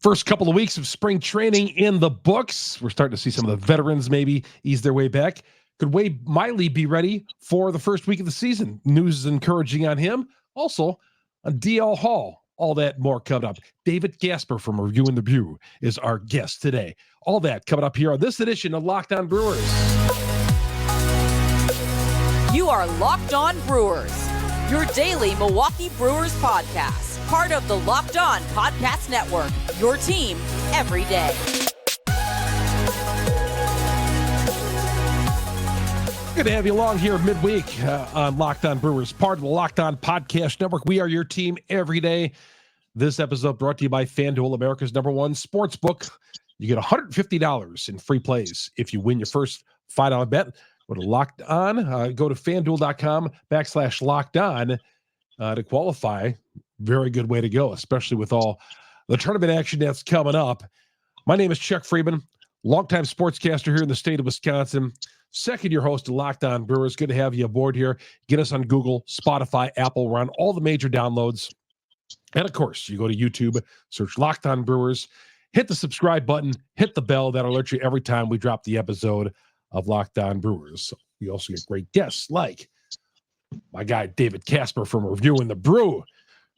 First couple of weeks of spring training in the books. We're starting to see some of the veterans maybe ease their way back. Could Miley be ready for the first week of the season? News is encouraging on him. Also, on DL Hall. All that more coming up. David Gasper from Reviewing the Brew is our guest today. All that coming up here on this edition of Locked On Brewers. You are Locked On Brewers, your daily Milwaukee Brewers podcast. Part of the Locked On Podcast Network, your team every day. Good to have you along here midweek on Locked On Brewers, part of the Locked On Podcast Network. We are your team every day. This episode brought to you by FanDuel, America's #1 sports book. You get $150 in free plays if you win your first $5 bet. Go to Locked On. Go to FanDuel.com/Locked On to qualify. Very good way to go, especially with all the tournament action that's coming up. My name is Chuck Freeman, longtime sportscaster here in the state of Wisconsin. Second-year host of Locked On Brewers. Good to have you aboard here. Get us on Google, Spotify, Apple. We're on all the major downloads. And, of course, you go to YouTube, search Locked On Brewers, hit the subscribe button, hit the bell. That'll alert you every time we drop the episode of Locked On Brewers. We also get great guests like my guy David Gasper from Reviewing the Brew,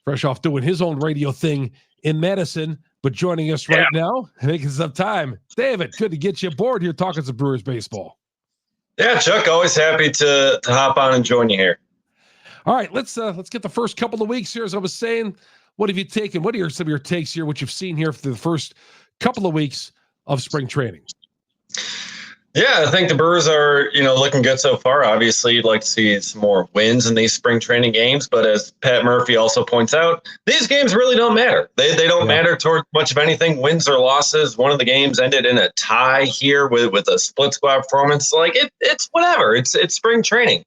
fresh off doing his own radio thing in Madison, but joining us right now, making some time. David, good to get you aboard here talking some Brewers baseball. Yeah, Chuck, always happy to hop on and join you here. All right, let's get the first couple of weeks here. As I was saying, what have you taken? What are some of your takes here, what you've seen here for the first couple of weeks of spring training? Yeah, I think the Brewers are, looking good so far. Obviously, you'd like to see some more wins in these spring training games. But as Pat Murphy also points out, these games really don't matter. They don't matter toward much of anything, wins or losses. One of the games ended in a tie here with a split squad performance. It's whatever. It's spring training.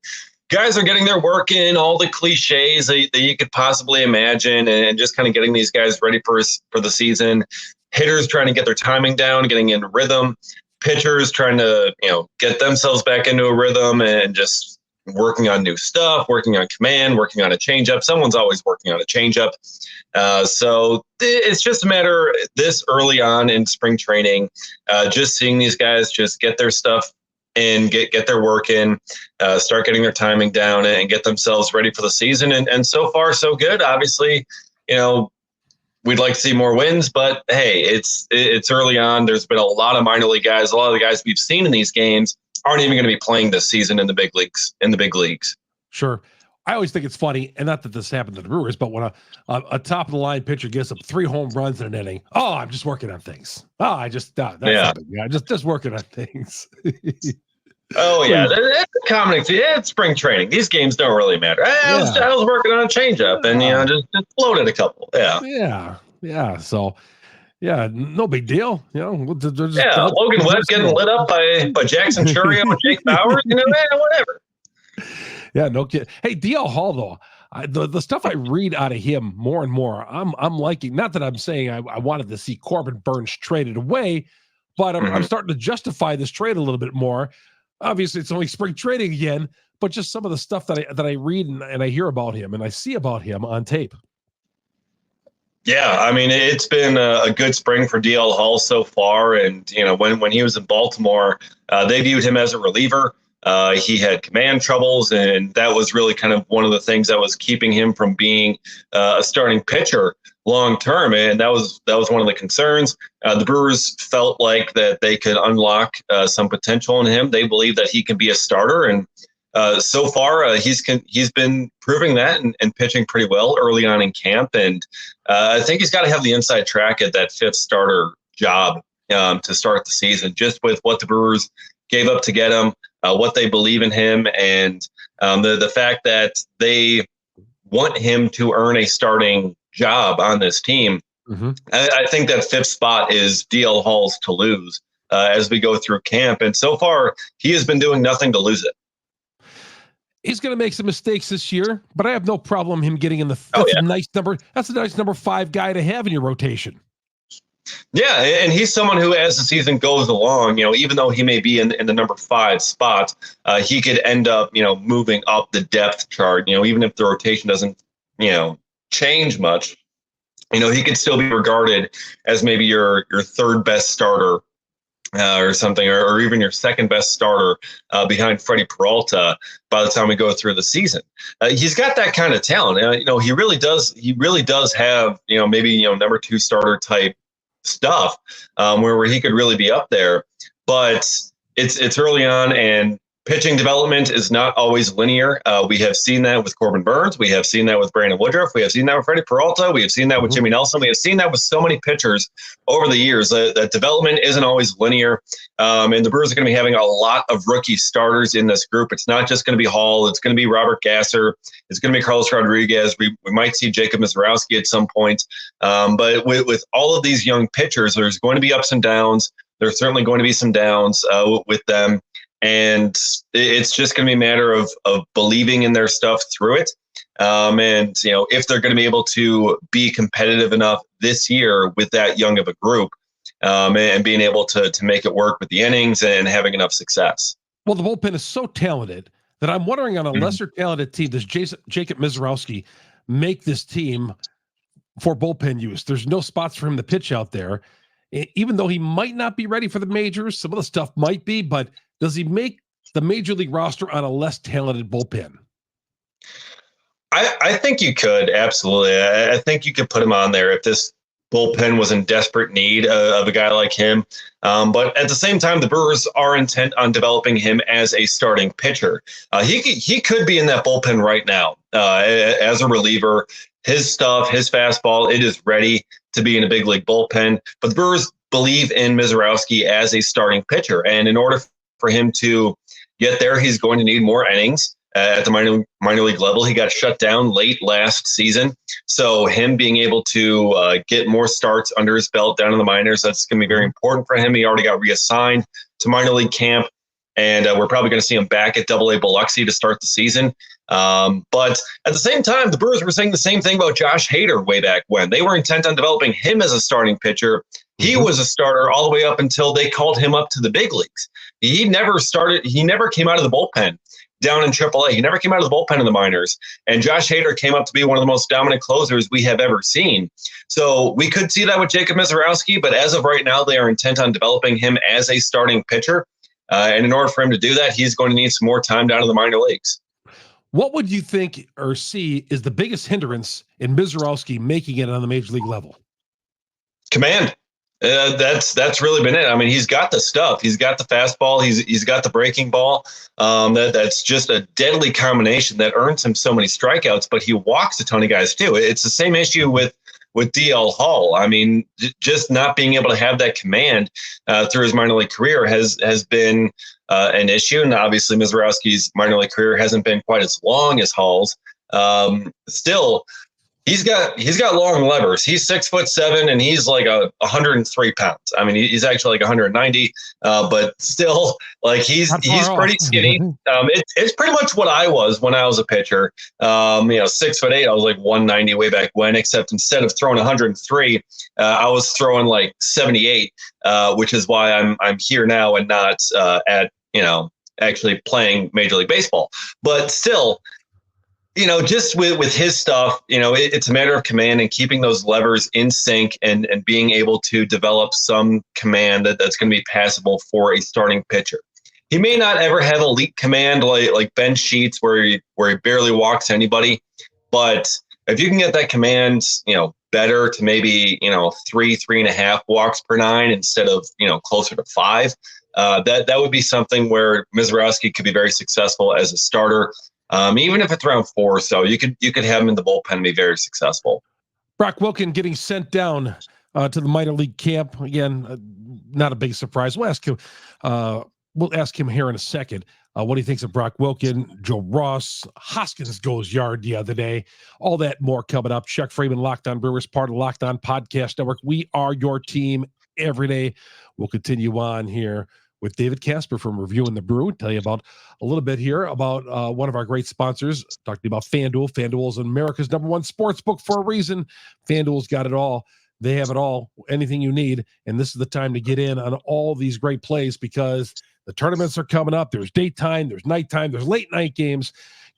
Guys are getting their work in, all the cliches that you could possibly imagine, and just kind of getting these guys ready for the season. Hitters trying to get their timing down, getting in rhythm. Pitchers trying to, get themselves back into a rhythm and just working on new stuff, working on command, working on a changeup. Someone's always working on a changeup. So it's just a matter this early on in spring training, just seeing these guys just get their stuff in, get their work in, start getting their timing down and get themselves ready for the season. And so far, so good. Obviously, we'd like to see more wins, but hey, it's early on. There's been a lot of minor league guys. A lot of the guys we've seen in these games aren't even going to be playing this season in the big leagues. Sure. I always think it's funny, and not that this happened to the Brewers, but when a top of the line pitcher gets up 3 home runs in an inning, I'm just working on things. Just working on things. Oh yeah, it's a common. It's spring training. These games don't really matter. I was working on a changeup, and just floated a couple. Yeah. So, no big deal. Logan Webb getting lit up by Jackson Churio and Jake Bauers. Whatever. Yeah, no kid. Hey, DL Hall though, the stuff I read out of him more and more, I'm liking. Not that I'm saying I wanted to see Corbin Burnes traded away, but I'm starting to justify this trade a little bit more. Obviously, it's only spring training again, but just some of the stuff that I read and I hear about him and I see about him on tape. Yeah, I mean, it's been a good spring for DL Hall so far. And, when he was in Baltimore, they viewed him as a reliever. He had command troubles, and that was really kind of one of the things that was keeping him from being a starting pitcher long term, and that was one of the concerns. The Brewers felt like that they could unlock some potential in him. They believe that he can be a starter, and so far he's been proving that and pitching pretty well early on in camp. And I think he's got to have the inside track at that 5th starter job to start the season, just with what the Brewers gave up to get him, what they believe in him, and the fact that they want him to earn a starting job on this team. I think that 5th spot is DL Hall's to lose as we go through camp. And so far, he has been doing nothing to lose it. He's going to make some mistakes this year, but I have no problem him getting in the nice number. That's a nice number 5 guy to have in your rotation. Yeah, and he's someone who, as the season goes along, even though he may be in the number 5 spot, he could end up, moving up the depth chart. Even if the rotation doesn't, change much, he could still be regarded as maybe your third best starter or something, or even your second best starter behind Freddie Peralta by the time we go through the season. He's got that kind of talent. He really does. He really does have, maybe, number two starter type stuff where he could really be up there. But it's early on, and pitching development is not always linear. We have seen that with Corbin Burnes. We have seen that with Brandon Woodruff. We have seen that with Freddie Peralta. We have seen that with Jimmy Nelson. We have seen that with so many pitchers over the years. That development isn't always linear. And the Brewers are going to be having a lot of rookie starters in this group. It's not just going to be Hall. It's going to be Robert Gasser. It's going to be Carlos Rodriguez. We might see Jacob Mizorowski at some point. But with all of these young pitchers, there's going to be ups and downs. There's certainly going to be some downs with them. And it's just going to be a matter of believing in their stuff through it. And, if they're going to be able to be competitive enough this year with that young of a group and being able to make it work with the innings and having enough success. Well, the bullpen is so talented that I'm wondering, on a lesser talented team, does Jacob Mizorowski make this team for bullpen use? There's no spots for him to pitch out there. Even though he might not be ready for the majors, some of the stuff might be, but does he make the major league roster on a less talented bullpen? I think you could, absolutely. I think you could put him on there if this bullpen was in desperate need of a guy like him. But at the same time, the Brewers are intent on developing him as a starting pitcher. He could be in that bullpen right now as a reliever. His stuff, his fastball, it is ready to be in a big league bullpen. But the Brewers believe in Mizorowski as a starting pitcher. And in order for him to get there, he's going to need more innings at the minor league level. He got shut down late last season. So him being able to get more starts under his belt down in the minors, that's going to be very important for him. He already got reassigned to minor league camp. And we're probably going to see him back at AA Biloxi to start the season. But at the same time, the Brewers were saying the same thing about Josh Hader way back when. They were intent on developing him as a starting pitcher. He was a starter all the way up until they called him up to the big leagues. He never started. He never came out of the bullpen down in AAA. He never came out of the bullpen in the minors. And Josh Hader came up to be one of the most dominant closers we have ever seen. So we could see that with Jacob Mizorowski, but as of right now, they are intent on developing him as a starting pitcher. And in order for him to do that, he's going to need some more time down in the minor leagues. What would you think or see is the biggest hindrance in Mizorowski making it on the major league level? Command. That's really been it. I mean, he's got the stuff. He's got the fastball. He's got the breaking ball. That's just a deadly combination that earns him so many strikeouts. But he walks a ton of guys too. It's the same issue with DL Hall. I mean, just not being able to have that command through his minor league career has been an issue. And obviously, Mizorowski's minor league career hasn't been quite as long as Hall's. Still, he's got long levers. He's 6'7" and he's like 103 pounds. I mean, he's actually like 190, but still, like he's pretty skinny. It's pretty much what I was when I was a pitcher. 6'8", I was like 190 way back when. Except instead of throwing 103, I was throwing like 78, which is why I'm here now and not at actually playing Major League Baseball. But still, just with his stuff, it's a matter of command and keeping those levers in sync and being able to develop some command that's going to be passable for a starting pitcher. He may not ever have elite command like Ben Sheets where he barely walks anybody, but if you can get that command, better to maybe, 3.5 walks per 9 instead of, closer to 5, that would be something where Mizorowski could be very successful as a starter. Even if it's around 4, so you could have him in the bullpen and be very successful. Brock Wilken getting sent down to the minor league camp again. Not a big surprise. We'll ask him here in a second what he thinks of Brock Wilken. Joe Ross, Hoskins goes yard the other day. All that more coming up. Chuck Freeman, Locked On Brewers, part of the Locked On Podcast Network. We are your team every day. We'll continue on here with David Gasper from Reviewing the Brew. Tell you about a little bit here about one of our great sponsors. Talking about FanDuel. FanDuel is America's #1 sports book for a reason. FanDuel's got it all. They have it all, anything you need. And this is the time to get in on all these great plays because The tournaments are coming up. There's daytime, there's nighttime, there's late night games.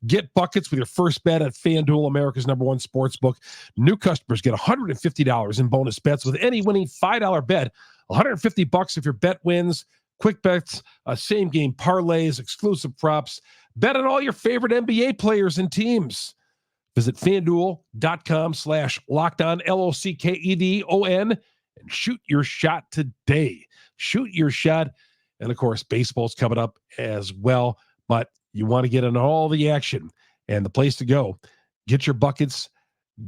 Get buckets with your first bet at FanDuel, America's #1 sportsbook. New customers get $150 in bonus bets with any winning $5 bet. $150 if your bet wins. Quick bets, same game parlays, exclusive props. Bet on all your favorite NBA players and teams. Visit FanDuel.com/LockedOn, LOCKEDON, and shoot your shot today. Shoot your shot. And of course, baseball's coming up as well. But you want to get in all the action, and the place to go, get your buckets,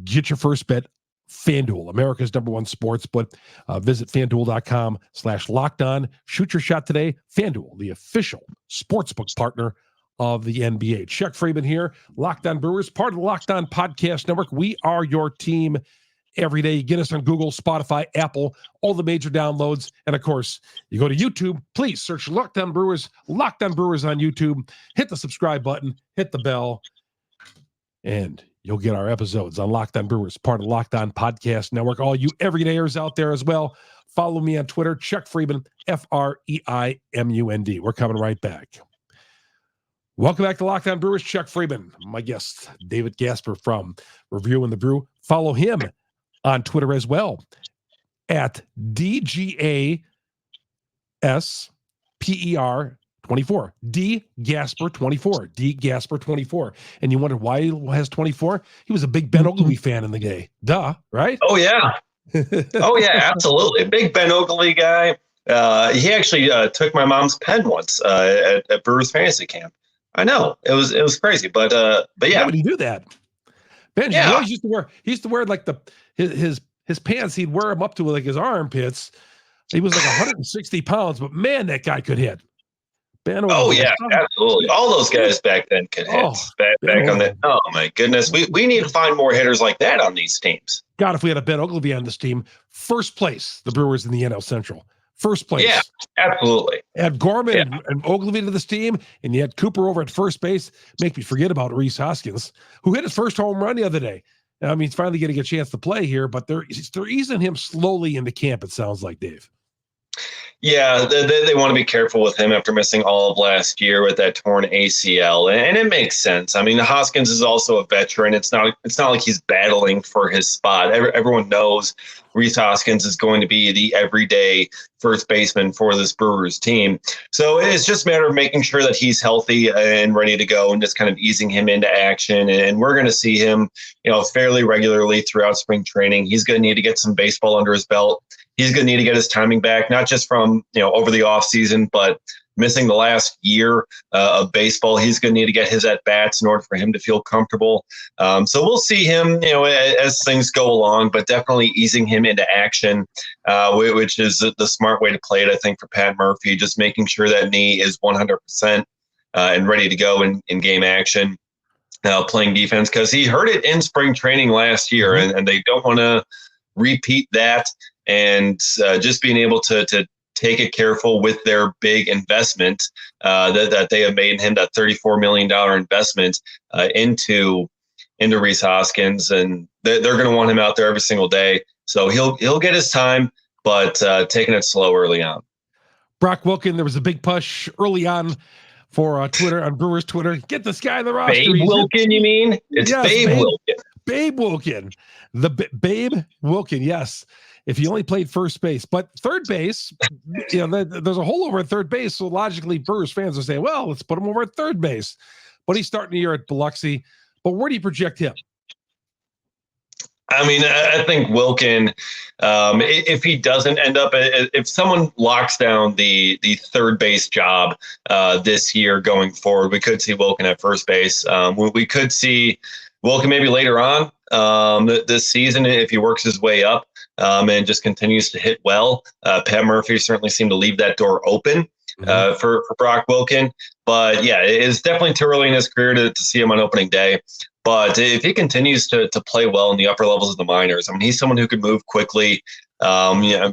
get your first bet, FanDuel, America's #1 sports. But visit FanDuel.com/LockedOn. Shoot your shot today. FanDuel, the official sportsbook partner of the NBA. Chuck Freeman here, Locked On Brewers, part of the Locked On Podcast Network. We are your team every day. You get us on Google, Spotify, Apple, all the major downloads. And of course, you go to YouTube, please search Locked On Brewers on YouTube. Hit the subscribe button, hit the bell, and you'll get our episodes on Locked On Brewers, part of the Locked On Podcast Network. All you everydayers out there as well, follow me on Twitter, Chuck Freeman, FREIMUND. We're coming right back. Welcome back to Locked On Brewers. Chuck Freeman, my guest, David Gasper from Review and the Brew. Follow him on Twitter as well at DGASPER24. DGasper24. DGasper24. And you wonder why he has 24? He was a big Ben Oglivie fan in the day. Duh, right? Oh, yeah. Oh, yeah, absolutely. Big Ben Oglivie guy. He actually took my mom's pen once at Brewers Fantasy Camp. I know. It was crazy. But yeah. Why would he do that? Ben, yeah. He always used to wear like his pants, he'd wear them up to like his armpits. He was like 160 pounds, but man, that guy could hit. Ben, oh yeah, absolutely. All those guys back then could hit. Back on that. Oh my goodness, we need to find more hitters like that on these teams. God, if we had a Ben Oglivie on this team, first place, the Brewers in the NL Central. First place. Yeah, absolutely. Add Gorman and Oglivie to this team, and you had Cooper over at first base. Make me forget about Rhys Hoskins, who hit his first home run the other day. I mean, he's finally getting a chance to play here, but they're easing him slowly into camp, it sounds like, Dave. Yeah, they want to be careful with him after missing all of last year with that torn ACL, and it makes sense. I mean, Hoskins is also a veteran. It's not like he's battling for his spot. Everyone knows Rhys Hoskins is going to be the everyday first baseman for this Brewers team. So it's just a matter of making sure that he's healthy and ready to go, and just kind of easing him into action. And we're going to see him, fairly regularly throughout spring training. He's going to need to get some baseball under his belt. He's going to need to get his timing back, not just from, over the offseason, but missing the last year of baseball. He's going to need to get his at-bats in order for him to feel comfortable. So we'll see him, as things go along, but definitely easing him into action, which is the smart way to play it, I think, for Pat Murphy, just making sure that knee is 100% and ready to go in game action, playing defense, because he hurt it in spring training last year, and they don't want to repeat that. And just being able to take it careful with their big investment that they have made in him, that $34 million investment into Rhys Hoskins, and they're going to want him out there every single day. So he'll get his time, but taking it slow early on. Brock Wilken, there was a big push early on for Twitter, on Brewers Twitter. Get this guy on the roster. Babe Wilken, you mean? It's yes, Babe Wilken. Babe Wilken. Babe Wilken, yes. If he only played first base, but third base, there's a hole over at third base. So logically, Brewers fans will say, well, let's put him over at third base. But he's starting the year at Biloxi. But where do you project him? I mean, I think Wilken, if he doesn't end up, if someone locks down the third base job this year going forward, we could see Wilken at first base. We could see Wilken maybe later on this season if he works his way up. And just continues to hit well. Pat Murphy certainly seemed to leave that door open for Brock Wilken. But, yeah, it's definitely too early in his career to see him on opening day. But if he continues to play well in the upper levels of the minors, I mean, he's someone who could move quickly.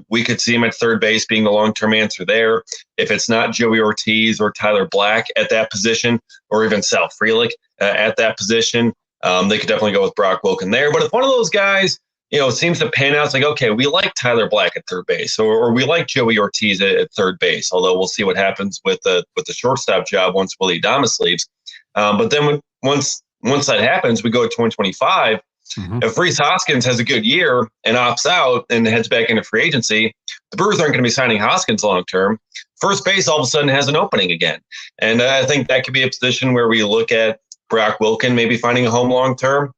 We could see him at third base being the long-term answer there. If it's not Joey Ortiz or Tyler Black at that position, or even Sal Frelick at that position, they could definitely go with Brock Wilken there. But if one of those guys it seems to pan out. It's like, okay, we like Tyler Black at third base, or we like Joey Ortiz at third base. Although we'll see what happens with the shortstop job once Willie Adames leaves. But then once that happens, we go to 2025. Mm-hmm. If Rhys Hoskins has a good year and opts out and heads back into free agency, the Brewers aren't going to be signing Hoskins long term. First base all of a sudden has an opening again. And I think that could be a position where we look at Brock Wilken maybe finding a home long term.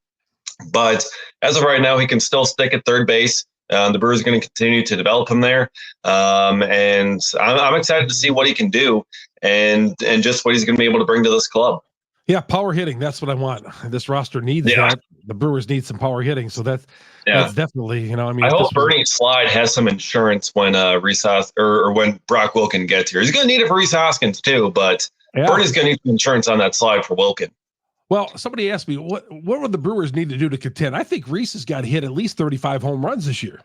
But as of right now, he can still stick at third base. The Brewers are going to continue to develop him there. And I'm excited to see what he can do and just what he's going to be able to bring to this club. Yeah, power hitting. That's what I want. This roster needs that. The Brewers need some power hitting. So that's definitely, I hope Bernie Slide has some insurance when Rhys or when Brock Wilken gets here. He's going to need it for Rhys Hoskins too, but Bernie's going to need some insurance on that slide for Wilken. Well, somebody asked me, what would the Brewers need to do to contend? I think Rhys has got to hit at least 35 home runs this year.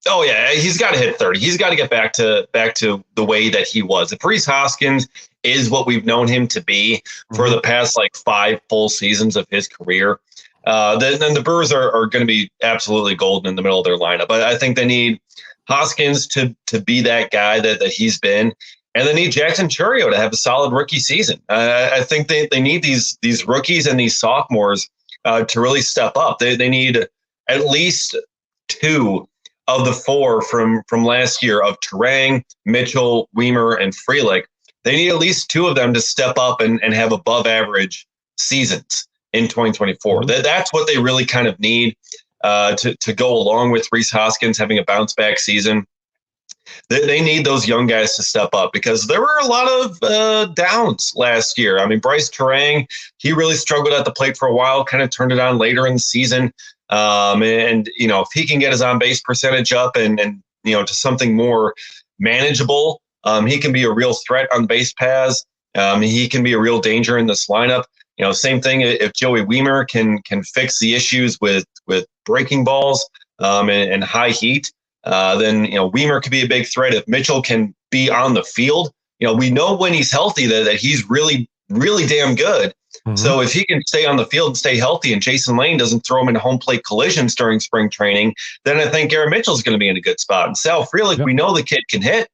Oh yeah, he's got to hit 30. He's got to get back to the way that he was. If Rhys Hoskins is what we've known him to be for the past 5 full seasons of his career, then the Brewers are going to be absolutely golden in the middle of their lineup. But I think they need Hoskins to be that guy that he's been, and they need Jackson Chourio to have a solid rookie season. I think they need these rookies and these sophomores to really step up. They need at least 2 of the 4 from last year of Turang, Mitchell, Weimer, and Frelick. They need at least 2 of them to step up and have above average seasons in 2024. That's what they really kind of need to go along with Rhys Hoskins having a bounce back season. They need those young guys to step up because there were a lot of downs last year. I mean, Bryce Turang, he really struggled at the plate for a while, kind of turned it on later in the season. And if he can get his on-base percentage up and to something more manageable, he can be a real threat on base paths. He can be a real danger in this lineup. Same thing if Joey Weimer can fix the issues with breaking balls and high heat, then Weimer could be a big threat. If Mitchell can be on the field, we know when he's healthy that he's really, really damn good. Mm-hmm. So if he can stay on the field and stay healthy and Jason Lane doesn't throw him into home plate collisions during spring training, then I think Garrett Mitchell's going to be in a good spot. And Sal Frelick, we know the kid can hit.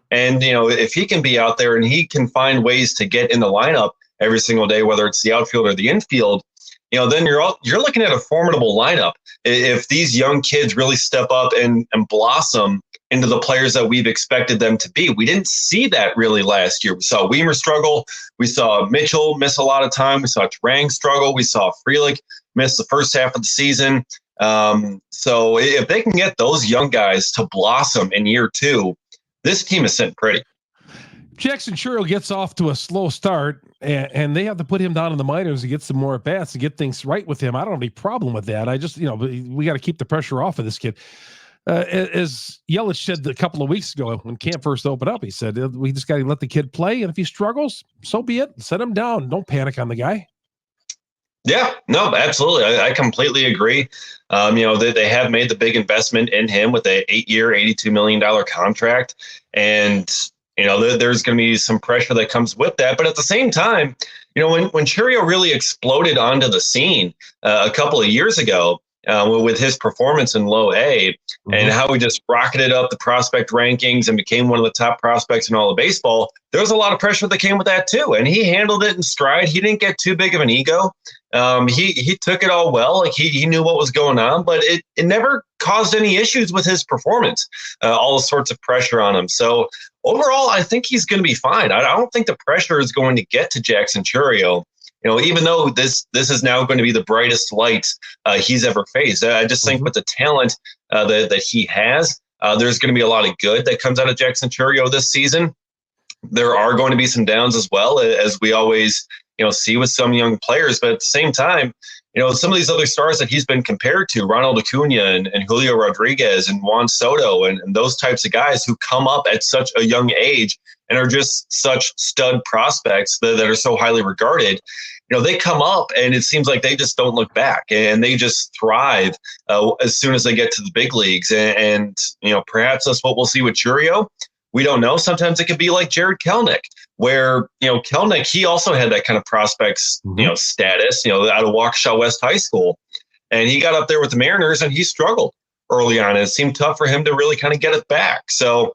And, if he can be out there and he can find ways to get in the lineup every single day, whether it's the outfield or the infield, then you're looking at a formidable lineup. If these young kids really step up and blossom into the players that we've expected them to be. We didn't see that really last year. We saw Weimer struggle. We saw Mitchell miss a lot of time. We saw Turang struggle. We saw Frelick miss the first half of the season. So if they can get those young guys to blossom in year 2, this team is sitting pretty. Jackson Chourio gets off to a slow start, and they have to put him down in the minors and get some more at-bats and get things right with him. I don't have any problem with that. I just, we got to keep the pressure off of this kid. As Yelich said a couple of weeks ago when camp first opened up, he said, we just got to let the kid play, and if he struggles, so be it. Set him down. Don't panic on the guy. Yeah, no, absolutely. I completely agree. They have made the big investment in him with a 8-year, $82 million contract. And, there's going to be some pressure that comes with that. But at the same time, when Chourio really exploded onto the scene a couple of years ago with his performance in low A and how he just rocketed up the prospect rankings and became one of the top prospects in all of baseball, there was a lot of pressure that came with that too. And he handled it in stride. He didn't get too big of an ego. He took it all well. Like he knew what was going on, but it never caused any issues with his performance, all sorts of pressure on him. So overall, I think he's going to be fine. I don't think the pressure is going to get to Jackson Chourio. Even though this is now going to be the brightest light he's ever faced. I just think with the talent that he has, there's going to be a lot of good that comes out of Jackson Chourio this season. There are going to be some downs as well, as we always see with some young players. But at the same time, some of these other stars that he's been compared to, Ronald Acuna and Julio Rodriguez and Juan Soto and those types of guys who come up at such a young age and are just such stud prospects that are so highly regarded. They come up and it seems like they just don't look back and they just thrive as soon as they get to the big leagues. And perhaps that's what we'll see with Chourio. We don't know. Sometimes it could be like Jared Kelenic, where, Kelenic, he also had that kind of prospects, status, out of Waukesha West High School. And he got up there with the Mariners and he struggled early on. It seemed tough for him to really kind of get it back. So,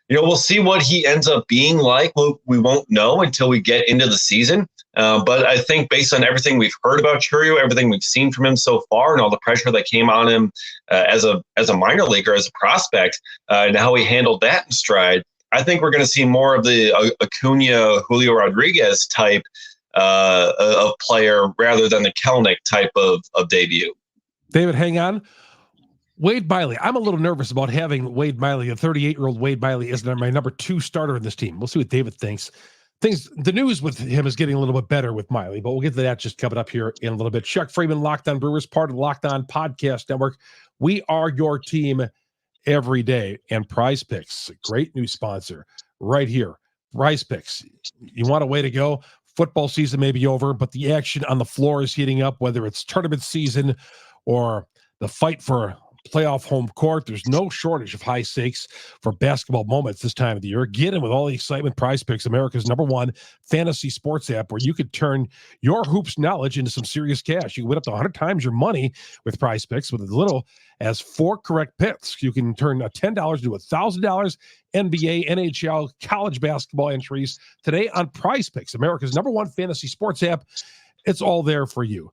we'll see what he ends up being like. We won't know until we get into the season. But I think based on everything we've heard about Chourio, everything we've seen from him so far, and all the pressure that came on him as a minor leaguer, as a prospect, and how he handled that in stride, I think we're going to see more of the Acuna, Julio Rodriguez type of player rather than the Kelnick type of debut. David, hang on. Wade Miley. I'm a little nervous about having Wade Miley. A 38-year-old Wade Miley is my number 2 starter in this team. We'll see what David thinks. The news with him is getting a little bit better with Miley, but we'll get to that just coming up here in a little bit. Chuck Freeman, Locked On Brewers, part of the Locked On Podcast Network. We are your team every day. And PrizePicks, a great new sponsor right here. PrizePicks. You want a way to go? Football season may be over, but the action on the floor is heating up, whether it's tournament season or the fight for playoff home court. There's no shortage of high stakes for basketball moments this time of the year. Get in with all the excitement. PrizePicks, America's #1 fantasy sports app, where you could turn your hoops knowledge into some serious cash. You can win up to 100 times your money with PrizePicks with as little as 4 correct picks. You can turn $10 to $1,000 NBA, NHL, college basketball entries today on PrizePicks, America's #1 fantasy sports app. It's all there for you.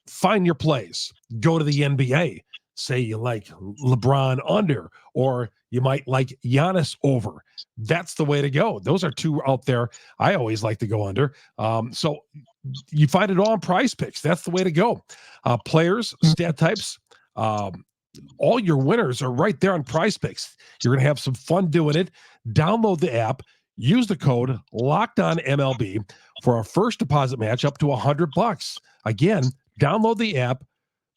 Find your plays. Go to the NBA. Say you like LeBron under, or you might like Giannis over. That's the way to go. Those are 2 out there. I always like to go under. So you find it all on PrizePicks. That's the way to go. Players, stat types, all your winners are right there on PrizePicks. You're going to have some fun doing it. Download the app. Use the code LOCKEDONMLB for a first deposit match up to $100. Again, download the app,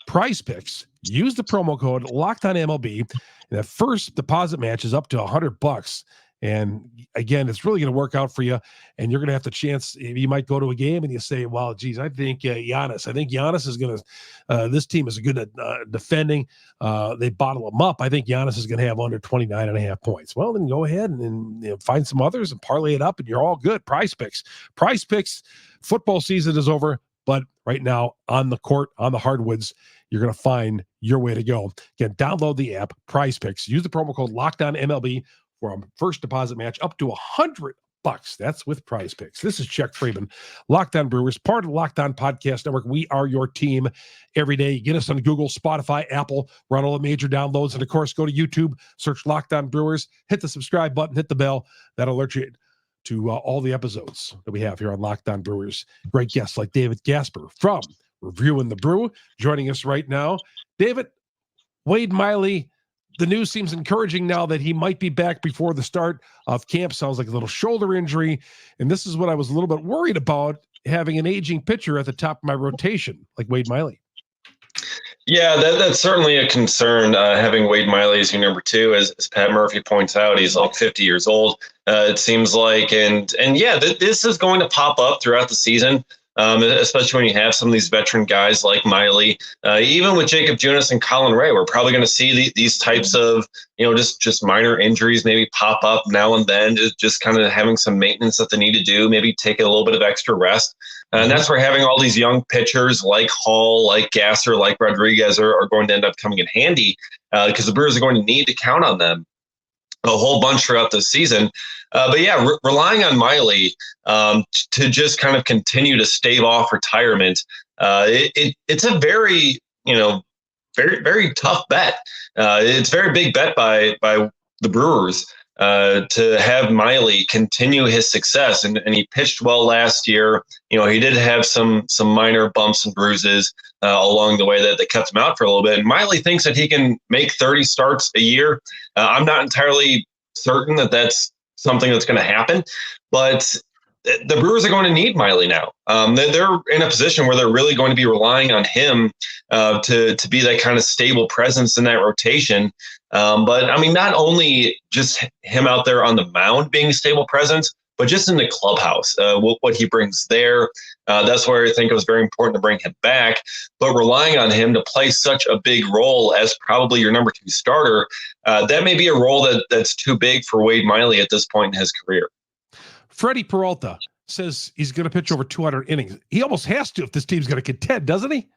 PrizePicks. Use the promo code LOCKEDONMLB, and that first deposit match is up to $100. And again, it's really going to work out for you. And you're going to have the chance. You might go to a game and you say, well, geez, I think Giannis is going to, this team is good at defending. They bottle them up. I think Giannis is going to have under 29.5 points. Well, then go ahead and find some others and parlay it up, and you're all good. PrizePicks, football season is over, but right now on the court, on the hardwoods, you're going to find your way to go. Again, download the app, PrizePicks. Use the promo code LOCKEDONMLB for a first deposit match up to $100. That's with PrizePicks. This is Chuck Freeman, Locked On Brewers, part of the Locked On Podcast Network. We are your team every day. Get us on Google, Spotify, Apple. We're on all the major downloads. And, of course, go to YouTube, search Locked On Brewers, hit the subscribe button, hit the bell. That'll alert you to all the episodes that we have here on Locked On Brewers. Great guests like David Gasper from Reviewing the Brew joining us right now. David, Wade Miley, the news seems encouraging now that he might be back before the start of camp. Sounds like a little shoulder injury. And this is what I was a little bit worried about, having an aging pitcher at the top of my rotation like Wade Miley. Yeah, that's certainly a concern, having Wade Miley as your number 2. As Pat Murphy points out, he's like 50 years old, it seems like. And yeah, this is going to pop up throughout the season. Especially when you have some of these veteran guys like Miley, even with Jacob Junis and Colin Ray, we're probably going to see these types of, just minor injuries maybe pop up now and then, just kind of having some maintenance that they need to do, maybe taking a little bit of extra rest. And that's where having all these young pitchers like Hall, like Gasser, like Rodriguez are going to end up coming in handy, because the Brewers are going to need to count on them a whole bunch throughout the season. But yeah, relying on Miley to just kind of continue to stave off retirement, it's a very, very, very tough bet. It's a very big bet by the Brewers to have Miley continue his success. And he pitched well last year. He did have some minor bumps and bruises along the way that kept him out for a little bit. And Miley thinks that he can make 30 starts a year. I'm not entirely certain that that's something that's going to happen, but the Brewers are going to need Miley now. They're in a position where they're really going to be relying on him to be that kind of stable presence in that rotation. But I mean, not only just him out there on the mound being a stable presence, but just in the clubhouse, what he brings there. That's where I think it was very important to bring him back. But relying on him to play such a big role as probably your number 2 starter, that may be a role that's too big for Wade Miley at this point in his career. Freddie Peralta says he's going to pitch over 200 innings. He almost has to if this team's going to contend, doesn't he?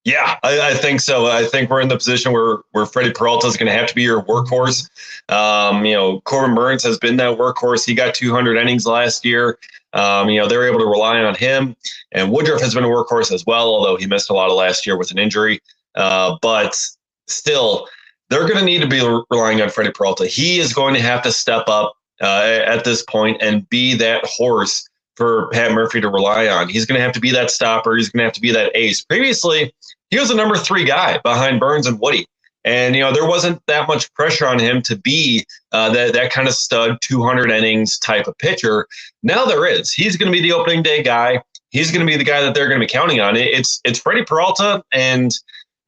Yeah, I think so. I think we're in the position where Freddie Peralta is going to have to be your workhorse. Corbin Burnes has been that workhorse. He got 200 innings last year. They were able to rely on him. And Woodruff has been a workhorse as well, although he missed a lot of last year with an injury. But still, they're going to need to be relying on Freddie Peralta. He is going to have to step up at this point and be that horse for Pat Murphy to rely on. He's going to have to be that stopper. He's going to have to be that ace. Previously, he was the number 3 guy behind Burnes and Woody. And, there wasn't that much pressure on him to be that kind of stud 200 innings type of pitcher. Now there is. He's going to be the opening day guy. He's going to be the guy that they're going to be counting on. It's Freddie Peralta and,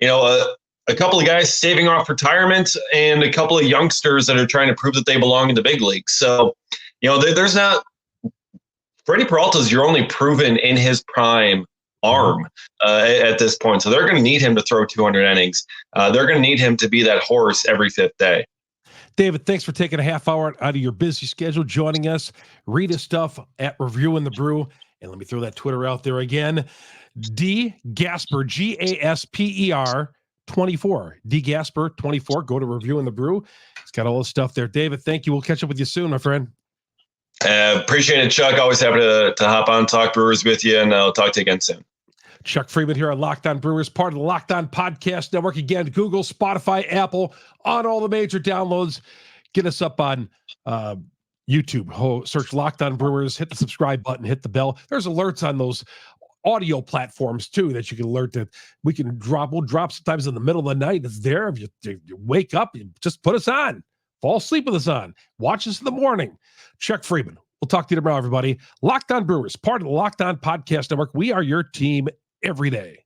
a couple of guys saving off retirement and a couple of youngsters that are trying to prove that they belong in the big leagues. So, there's not – Freddie Peralta is your only proven in his prime arm at this point. So they're going to need him to throw 200 innings. They're going to need him to be that horse every 5th day. David, thanks for taking a half hour out of your busy schedule, joining us. Read his stuff at Reviewing the Brew. And let me throw that Twitter out there again. D Gasper, Gasper 24. D Gasper 24. Go to Reviewing the Brew. It's got all this stuff there. David, thank you. We'll catch up with you soon, my friend. Appreciate it, Chuck. Always happy to hop on, talk Brewers with you, and I'll talk to you again soon. Chuck Freeman here on Locked On Brewers, part of the Locked On Podcast Network. Again, Google, Spotify, Apple, on all the major downloads. Get us up on YouTube. Search Locked On Brewers, hit the subscribe button, hit the bell. There's alerts on those audio platforms too that you can alert that we can drop. We'll drop sometimes in the middle of the night. It's there. If you wake up, you just put us on. Fall asleep with us on. Watch us in the morning. Chuck Freeman. We'll talk to you tomorrow, everybody. Locked On Brewers, part of the Locked On Podcast Network. We are your team every day.